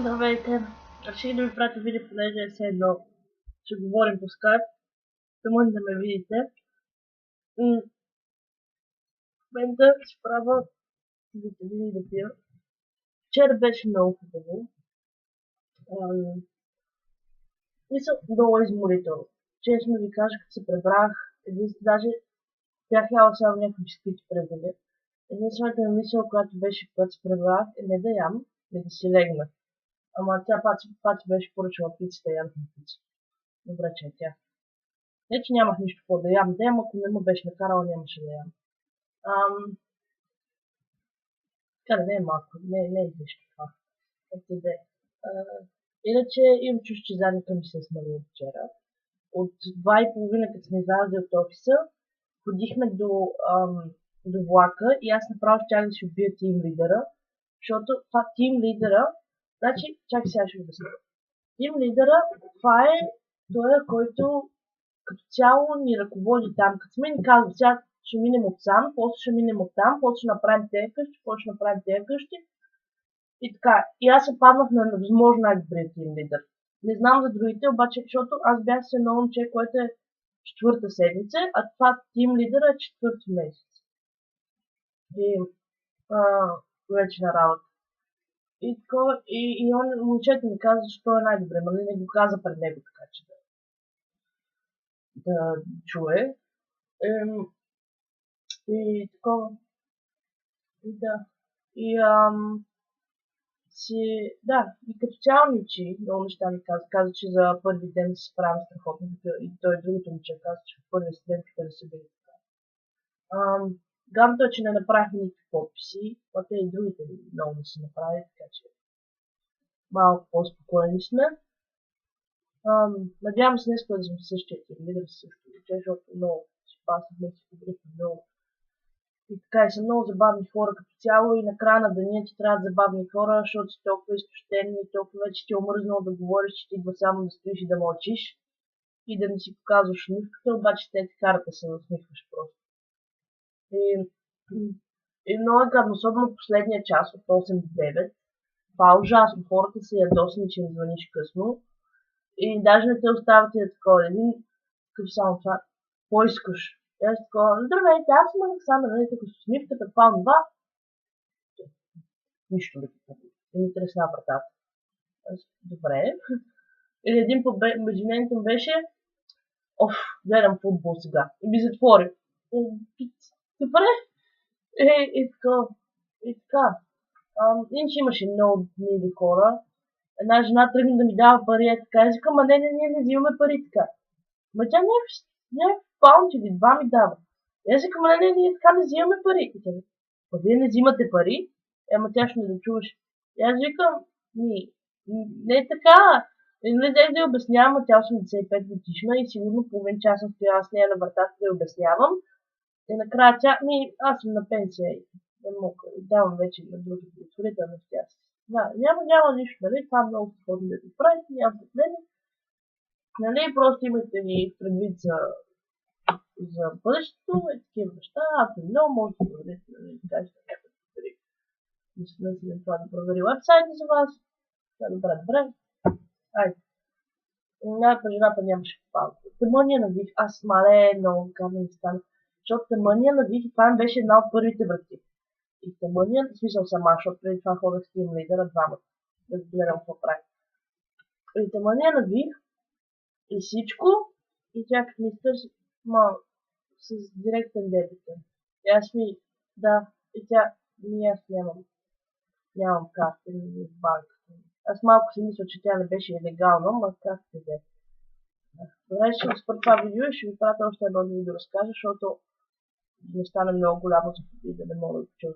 Здравейте! Реших да ви пратя видео, понеже е все едно. Ще говорим по скайп. Да може да ме видите. В момента ще правя витамини да пия. Вчера беше много хубаво. Мисля, много изморително. Честно ви кажа, като се пребрах, даже бях яла само някакви бисквити през деня. Единствената ми мисъл, която беше, когато се пребрах, е не да ям, не да си легна. Ама тя пати беше поръчала пицата, ям пица. Добре, че е тя. Не, че нямах нищо по да ям. Дем, ако не му беше накарала, нямаше да ям. Така да не е малко, не е излишно това. Ето де. Иначе имам чувство, че задника ми се е смалила вчера. От 2:30, като сме излязли от офиса, ходихме до влака и аз направо щях да си убия тим лидера, защото това тим лидера, значи, чакай сега ще обясня. Тим лидера, това е той, който като цяло ни ръководи там. Като сме ни казват, сега ще минем от сам, после ще минем от там, после ще направим тези къщи, после ще направим тези къщи. И така. И аз се паднах на невъзможно най-добрия тим лидер. Не знам за другите, обаче, защото аз бях с едно момче, което е четвърта седмица, а това тим лидер е четвърти месец. И вече на работа. И он, момчето ми каза, че той е най-добре, но не го каза пред него, така че да чуе. И такова. Да. И като цяло ми учи, много неща ми каза. Каза, че за първи ден се справя страхотно. И той другото момче каза, че в първия ден ще се бъде така. Гадното е, че не направихме никакви подписи, а те и другите много не се направи, така че малко по-спокойни сме. Надявам се днес да сме същия тим лидер също, защото много си пасахме и си побрихме много. И така и са много забавни хора като цяло и на края на деня ти трябват забавни хора, защото си толкова изтощен и толкова вече ти е омръзнало да говориш, че ти идва само да стоиш и да мълчиш и да не си показваш усмивката, обаче те ти карат да се насмихваш просто. И много е гадно, особено последния час от 8 до 9. Това е ужасно, хората са ядосни, че им звъниш късно и даже не те остават и да такова. Един като само това, поискаш. И аз такова, здравейте, аз съм Александър, нали, тук с усмивката, това. Нищо да ти не ми тресна вратата. Добре. Или един между нейното беше, гледам футбол сега. И ми затвори. Добре. И така. Иначе имаше много мили хора. Една жена тръгна да ми дава пари, така. Аз викам, не, ние не взимаме пари така. Ма тя някакъв паунт или 2 ми дава. И аз викам, не, ние така не взимаме пари. И тя, вие не взимате пари? Ама тя ще не да чуваш. И аз викам, не е така. И не взех да я обяснявам, а тя 85 годишна и сигурно половин час съм стояла с нея на вратата да я обяснявам. И накрая аз съм на пенсия и не мога, давам вече на други благотворителности. Да, няма нищо, нали, това много сходно да го правите, няма проблеми. Нали, просто имайте ни предвид за бъдещето и такива неща. Ако много може да проверите, нали, да кажете някакъв пари. Мисля си това да провери вебсайта за вас. Добре. Айде. Жената нямаше палка. Тъмъния на вих, аз много казвам да стана. Защото тъмъния на вих, това беше една от първите врати. И тъмъния, в смисъл сама, защото преди това ходах с тим лидера двамата. Да гледам какво прави. И тъмъния на вих, и всичко, и тя като ми търси, с директен дебит. И аз и тя, аз нямам карта в банката. Аз малко си мисля, че тя не беше нелегално, но как се взе. Добре, ще спра това видео и ще ви пратя още едно да ви разкажа, защото не стане много голямо за да не мога да чуя.